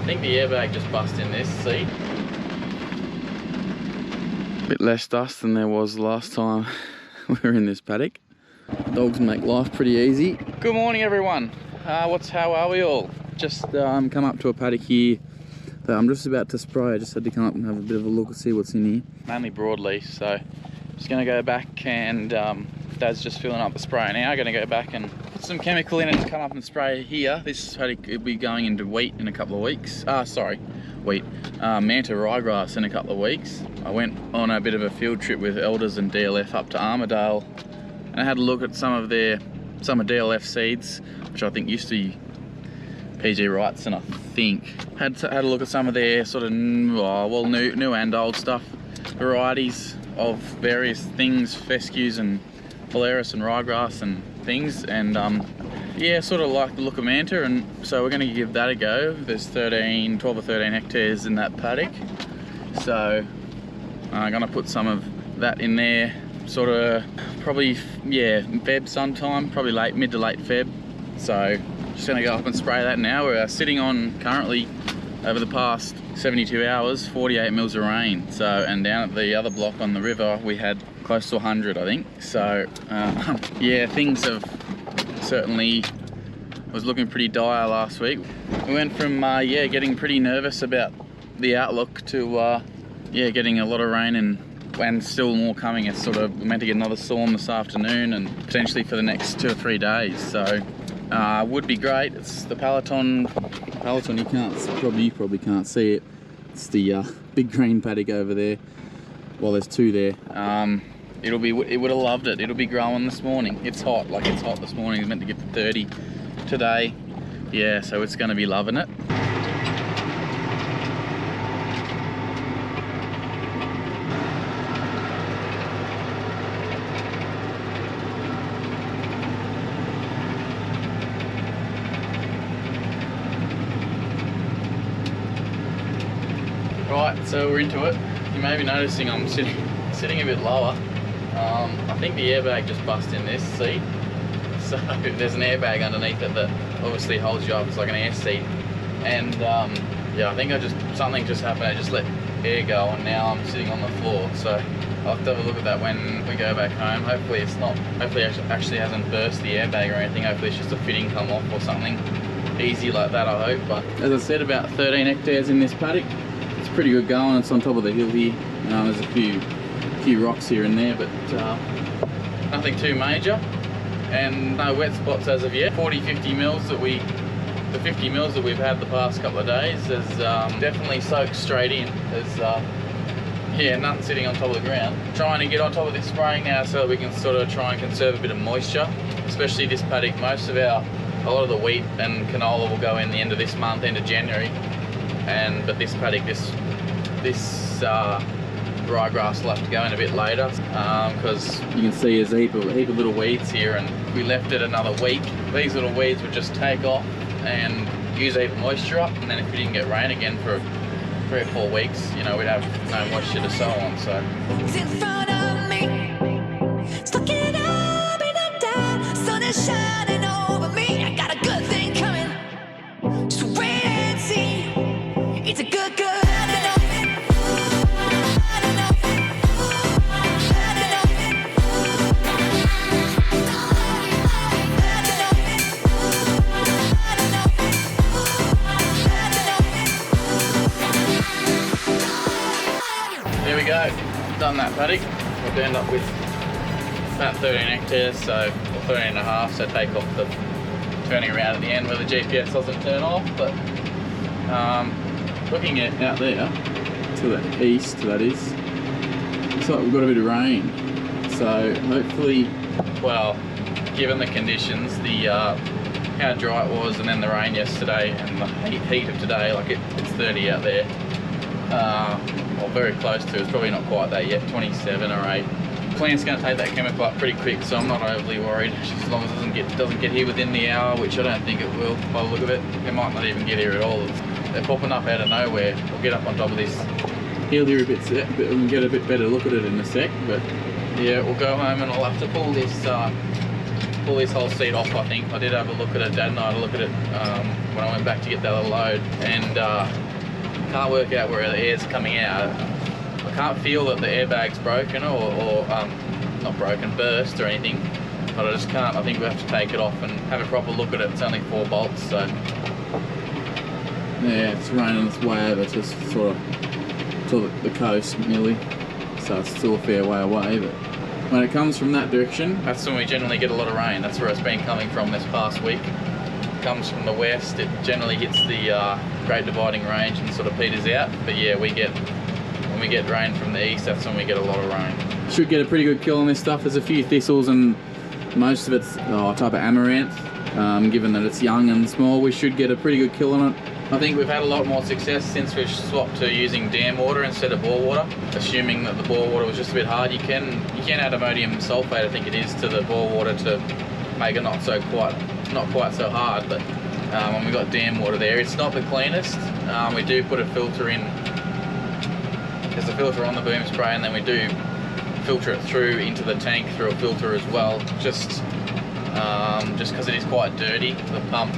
I think the airbag just bust in this seat. A bit less dust than there was last time we were in this paddock. Dogs make life pretty easy. Good morning, everyone. How are we all? Just come up to a paddock here that I'm just about to spray. I just had to come up and have a bit of a look and see what's in here. Mainly broadleaf, so just gonna go back and Dad's just filling up the spray now. Gonna go back and put some chemical in it and come up and spray here. This paddock will be going into wheat in a couple of weeks. Manta ryegrass in a couple of weeks. I went on a bit of a field trip with Elders and DLF up to Armidale, and I had a look at some of DLF seeds, which I think used to be PG Wrights, and I think had a look at some of their sort of new and old stuff, varieties of various things, fescues and phalaris and ryegrass and things, and yeah, sort of like the look of Manta, and so we're going to give that a go. There's 12 or 13 hectares in that paddock, so I'm going to put some of that in there, sort of probably, yeah, Feb sometime, probably mid to late Feb. So just going to go up and spray that now. We're sitting on currently, over the past 72 hours, 48 mils of rain. So, and down at the other block on the river we had close to 100, I think. So yeah, things have certainly was looking pretty dire last week. We went from yeah, getting pretty nervous about the outlook to yeah, getting a lot of rain and still more coming. It's sort of meant to get another storm this afternoon and potentially for the next 2 or 3 days. So would be great. It's the Peloton. You probably can't see it. It's the big green paddock over there. Well, there's two there. It would have loved it. It'll be growing this morning. It's hot, like it's hot this morning. It's meant to get to 30 today. Yeah, so it's going to be loving it. Right, so we're into it. You may be noticing I'm sitting a bit lower. I think the airbag just bust in this seat. So there's an airbag underneath it that obviously holds you up. It's like an air seat. And yeah, I think something just happened. I just let air go and now I'm sitting on the floor. So I'll have to have a look at that when we go back home. Hopefully it actually hasn't burst the airbag or anything. Hopefully it's just a fitting come off or something easy like that, I hope. But as I said, about 13 hectares in this paddock. It's pretty good going. It's on top of the hill here. There's a few rocks here and there, but nothing too major, and no wet spots as of yet. 50 mils that the 50 mils that we've had the past couple of days has definitely soaked straight in. There's yeah, nothing sitting on top of the ground. Trying to get on top of this spraying now so that we can sort of try and conserve a bit of moisture, especially this paddock. A lot of the wheat and canola will go in the end of this month, end of January. But this paddock, this ryegrass will have to go in a bit later, because you can see there's a heap of little weeds here, and we left it another week. These little weeds would just take off and use a heap of moisture up, and then if we didn't get rain again for 3 or 4 weeks, you know, we'd have no moisture to sow on. So it's in front of me, stuck it up in the dark, sun is shining over me. I got a good thing coming, just wait and see. It's a good. There we go. Done that paddock. We've ended up with about 13 hectares, or 13 and a half. So take off the turning around at the end where the GPS doesn't turn off, but. Looking at out there, to the east, that is, looks like we've got a bit of rain. So hopefully, well, given the conditions, how dry it was, and then the rain yesterday, and the heat of today, like it's 30 out there. Well, very close to. It's probably not quite that yet, 27 or 8. Plant's going to take that chemical up pretty quick, so I'm not overly worried. As long as it doesn't get here within the hour, which I don't think it will by the look of it. It might not even get here at all. They're popping up out of nowhere. We'll get up on top of this hill here a bit, but we can get a bit better look at it in a sec. But yeah, we'll go home and I'll have to pull this pull this whole seat off, I think. I did have a look at it, Dad and I had a look at it when I went back to get that little load, and can't work out where the air's coming out. I can't feel that the airbag's broken or not broken, burst or anything, but I just can't. I think we have to take it off and have a proper look at it. It's only 4 bolts, so yeah, it's running its way over to sort of to the coast nearly, so it's still a fair way away, but when it comes from that direction, that's when we generally get a lot of rain. That's where it's been coming from this past week. It comes from the west, it generally hits the Great Dividing Range and sort of peters out, but yeah, when we get rain from the east, that's when we get a lot of rain. Should get a pretty good kill on this stuff. There's a few thistles and most of it's type of amaranth. Given that it's young and small, we should get a pretty good kill on it. I think we've had a lot more success since we've swapped to using dam water instead of bore water. Assuming that the bore water was just a bit hard, you can add ammonium sulfate, I think it is, to the bore water to make it not quite so hard. But when we got dam water there, it's not the cleanest. We do put a filter in. There's a filter on the boom spray, and then we do filter it through into the tank through a filter as well. Just because it is quite dirty, the pump.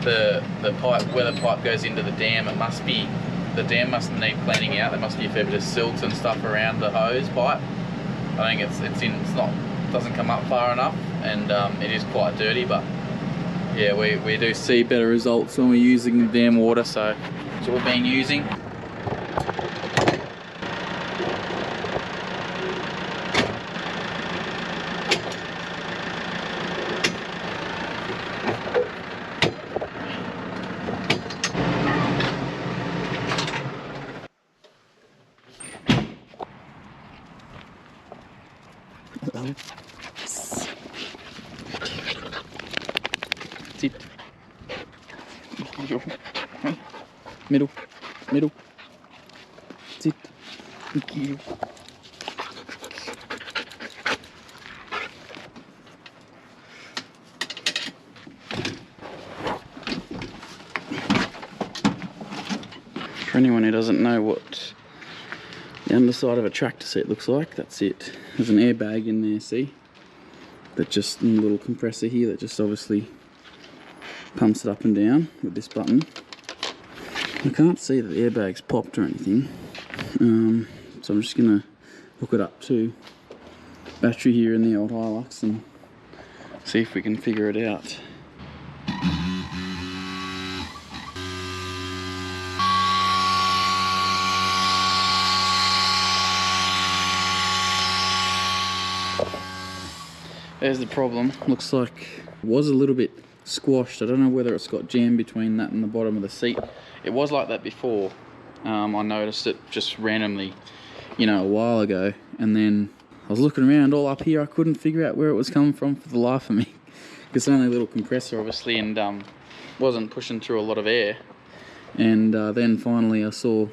The pipe, where the pipe goes into the dam, the dam must need cleaning out. There must be a fair bit of silt and stuff around the hose pipe. I think it doesn't come up far enough, and it is quite dirty. But yeah, we do see better results when we're using the dam water, so that's what we've been using. Sit. Middle. Sit. For anyone who doesn't know what the underside of a tractor seat looks like, that's it. There's an airbag in there, see? That just, and a little compressor here that just obviously pumps it up and down with this button. I can't see that the airbag's popped or anything, so I'm just gonna hook it up to battery here in the old Hilux and see if we can figure it out. There's the problem. Looks like it was a little bit squashed. I don't know whether it's got jammed between that and the bottom of the seat. It was like that before. I noticed it just randomly, a while ago, and then I was looking around all up here. I couldn't figure out where it was coming from for the life of me. It's only a little compressor, obviously, and wasn't pushing through a lot of air. And then finally I saw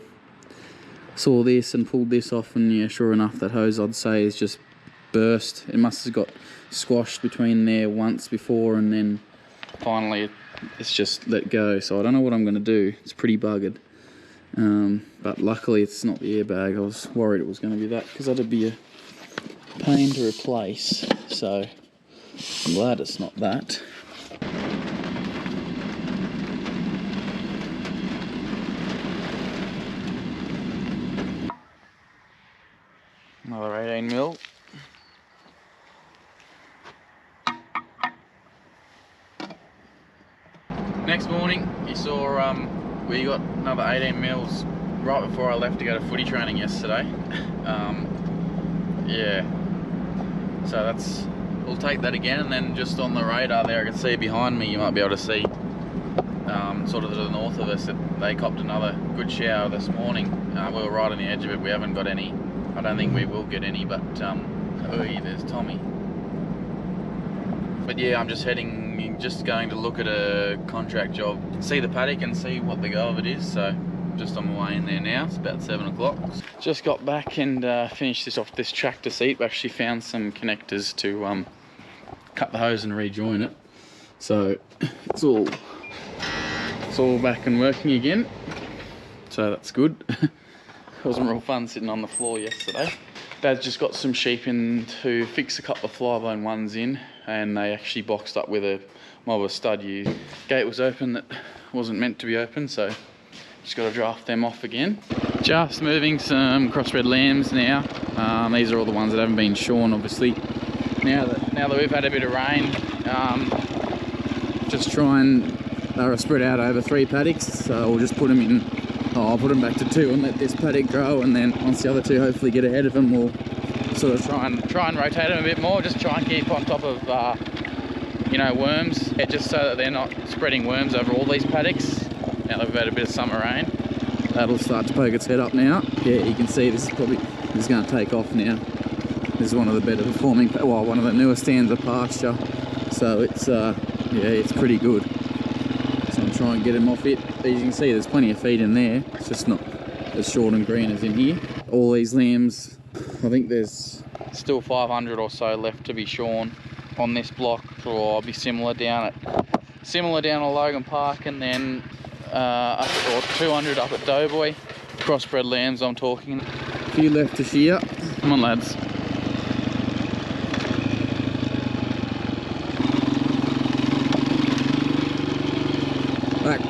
this and pulled this off, and yeah, sure enough, that hose, I'd say, is just burst. It must have got squashed between there once before, and then finally it's just let go. So I don't know what I'm going to do. It's pretty buggered, but luckily it's not the airbag. I was worried it was going to be that, because that'd be a pain to replace, so I'm glad it's not that. Another 18mm. Next morning, you saw we got another 18mm right before I left to go to footy training yesterday. Yeah, so we'll take that again, and then just on the radar there, I can see behind me, you might be able to see sort of to the north of us, that they copped another good shower this morning. We were right on the edge of it. We haven't got any. I don't think we will get any, but there's Tommy. But yeah, I'm just going to look at a contract job, see the paddock and see what the go of it is. So just on my way in there now. It's about 7 o'clock. Just got back and finished this off this tractor seat. We actually found some connectors to cut the hose and rejoin it. So it's all back and working again. So that's good. It wasn't real fun sitting on the floor yesterday. Dad's just got some sheep in to fix a couple of flyblown ones in. and they actually boxed up with a mob of stud ewes. Gate was open that wasn't meant to be open, so just got to draft them off again. Just moving some crossbred lambs now. These are all the ones that haven't been shorn, obviously. Now that we've had a bit of rain, just try and they're spread out over 3 paddocks, so we'll just put them in. I'll put them back to 2 and let this paddock grow, and then once the other 2 hopefully get ahead of them, we'll sort of try and rotate them a bit more. Just try and keep on top of you know, worms, just so that they're not spreading worms over all these paddocks. Now that we've had a bit of summer rain, that'll start to poke its head up now. Yeah, you can see this is going to take off now. This is one of the better performing, well, one of the newer stands of pasture, so it's yeah, it's pretty good. So I'm trying to get him off it. As you can see, there's plenty of feed in there. It's just not as short and green as in here. All these lambs, I think there's still 500 or so left to be shorn on this block, or I'll be similar down at Logan Park, and then up, or 200 up at Doughboy. Crossbred lambs I'm talking. A few left to shear. Come on, lads. Back.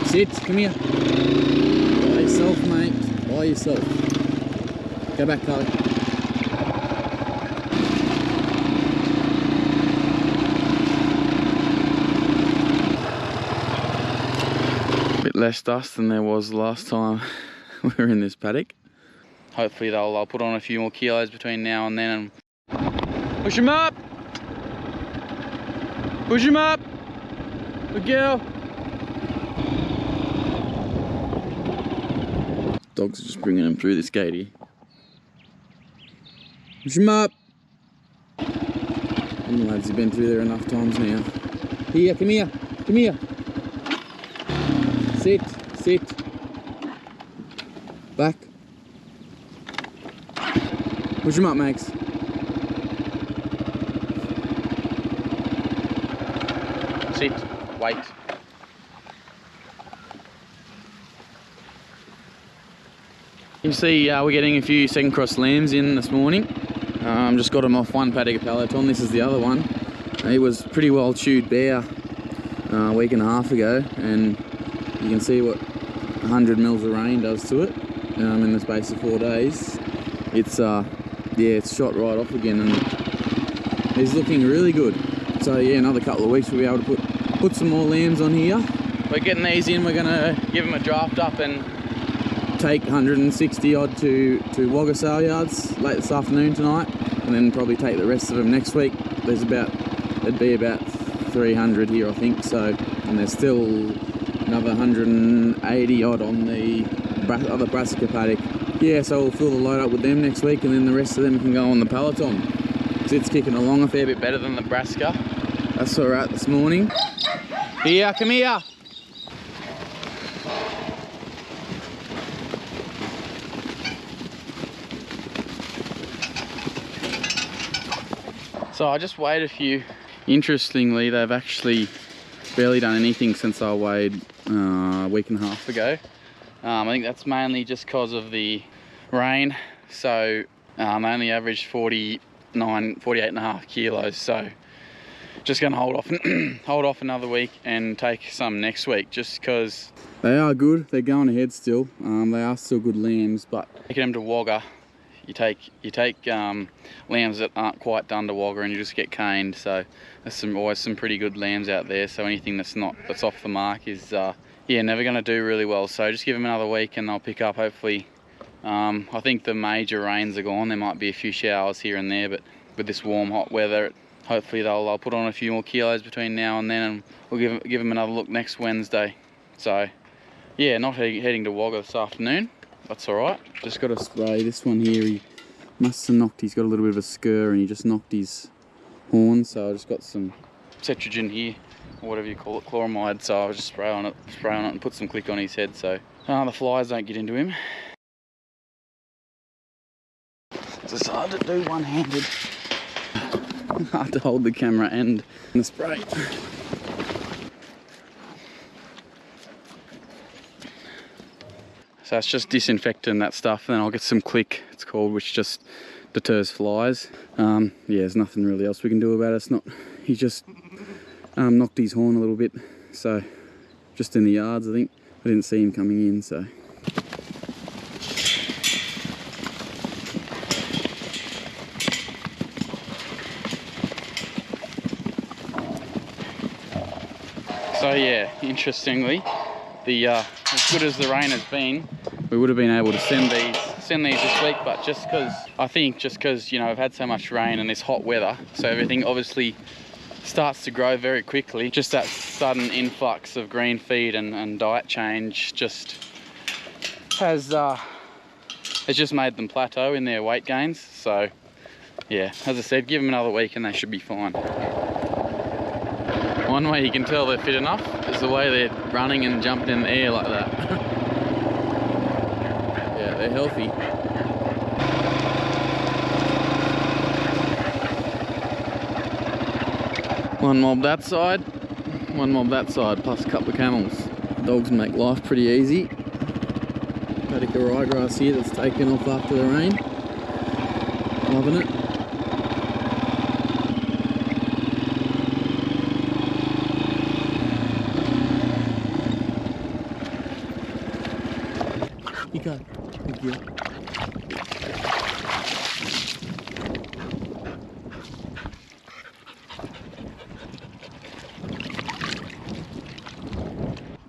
Sit, come here. By yourself, mate. By yourself. Go back, Carly. Bit less dust than there was last time we were in this paddock. Hopefully I'll put on a few more kilos between now and then and push him up. Push him up. Good girl. Dogs are just bringing him through this gate here. Push him up. Them lads have been through there enough times now. Here, come here, come here. Sit, sit. Back. Push him up, Max. Sit, wait. You can see we're getting a few second cross lambs in this morning. Just got them off one paddock of Peloton. This is the other one. It was pretty well chewed bare a week and a half ago, and you can see what 100 mils of rain does to it in the space of 4 days. It's yeah, it's shot right off again, and it's looking really good. So yeah, another couple of weeks we'll be able to put some more lambs on here. We're getting these in. We're gonna give them a draft up and take 160 odd to Wagga sale yards late this afternoon tonight, and then probably take the rest of them next week. There'd be about 300 here, I think. So, and there's still another 180 odd on the other brassica paddock. Yeah, so we'll fill the load up with them next week, and then the rest of them can go on the Peloton. So it's kicking along a fair bit better than the brassica. That's all right this morning. Here, come here. So I just weighed a few. Interestingly, they've actually barely done anything since I weighed a week and a half ago. I think that's mainly just because of the rain. So I only averaged 48.5 kilos. So just going to hold off another week and take some next week, just because they are good. They're going ahead still. They are still good lambs, but taking them to Wagga, you take lambs that aren't quite done to Wagga, and you just get caned. So there's always some pretty good lambs out there. So anything that's off the mark is yeah, never going to do really well. So just give them another week and they'll pick up, hopefully. I think the major rains are gone. There might be a few showers here and there, but with this warm, hot weather, hopefully I'll put on a few more kilos between now and then, and we'll give them another look next Wednesday. So yeah, not heading to Wagga this afternoon. That's all right. Just got to spray this one here. He must have knocked. He's got a little bit of a scur, and he just knocked his horn. So I just got some Cetrogen here, or whatever you call it, chloramide. So I was just spray on it, and put some click on his head, so the flies don't get into him. It's hard to do one-handed. Hard to hold the camera and the spray. So it's just disinfecting that stuff, and then I'll get some click, it's called, which just deters flies. Yeah, there's nothing really else we can do about it. It's not, he just knocked his horn a little bit, so just in the yards I think. I didn't see him coming in, so. So yeah, interestingly, as good as the rain has been, we would have been able to send these this week, but just because you know, we've had so much rain and this hot weather, so everything obviously starts to grow very quickly. Just that sudden influx of green feed and diet change just has just made them plateau in their weight gains. So yeah, as I said, give them another week and they should be fine. One way you can tell they're fit enough is the way they're running and jumping in the air like that. Yeah, they're healthy. One mob that side, plus a couple of camels. Dogs make life pretty easy. Paddock of ryegrass here that's taken off after the rain. Loving it. You go. Thank you.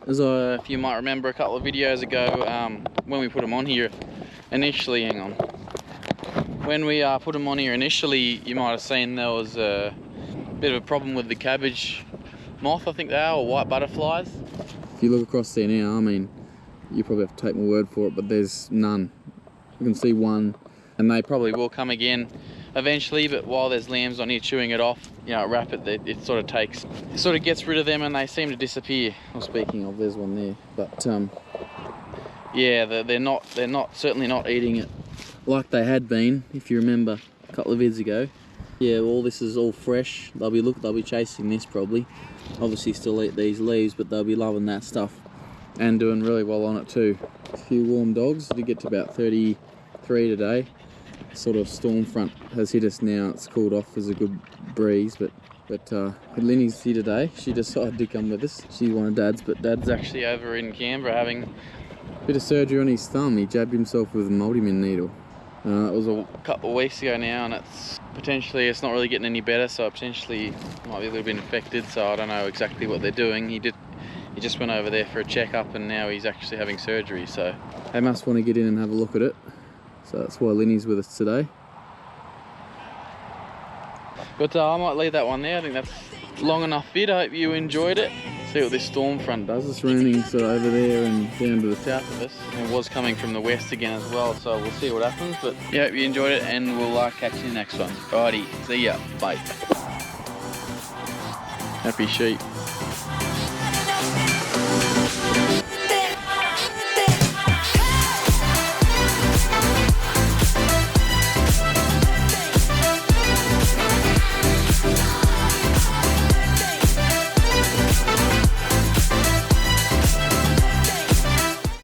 As if you might remember a couple of videos ago, when we put them on here initially, when we put them on here initially, you might have seen there was a bit of a problem with the cabbage moth, I think they are, or white butterflies. If you look across there now, I mean, you probably have to take my word for it, but there's none. You can see one, and they probably will come again eventually, but while there's lambs on here chewing it off, you know, it sort of gets rid of them and they seem to disappear. Well, speaking of, there's one there, but yeah, they're certainly not eating it like they had been, if you remember a couple of vids ago. Yeah, all this is all fresh. They'll be chasing this probably. Obviously still eat these leaves, but they'll be loving that stuff and doing really well on it too. A few warm dogs. Did get to about 33 today. Sort of storm front has hit us now. It's cooled off as a good breeze, but Linny's here today. She decided to come with us. She wanted Dad's, but Dad's actually over in Canberra having a bit of surgery on his thumb. He jabbed himself with a multi-min needle. That was a couple of weeks ago now, and it's not really getting any better, so potentially might be a little bit infected, so I don't know exactly what they're doing. He just went over there for a checkup and now he's actually having surgery, so they must want to get in and have a look at it. So that's why Linny's with us today. But I might leave that one there. I think that's long enough vid. I hope you enjoyed it. See what this storm front does. It's raining sort of over there and down to the south of us. It was coming from the west again as well, so we'll see what happens. But yeah, hope you enjoyed it and we'll catch you in the next one. Alrighty, see ya, bye. Happy sheep.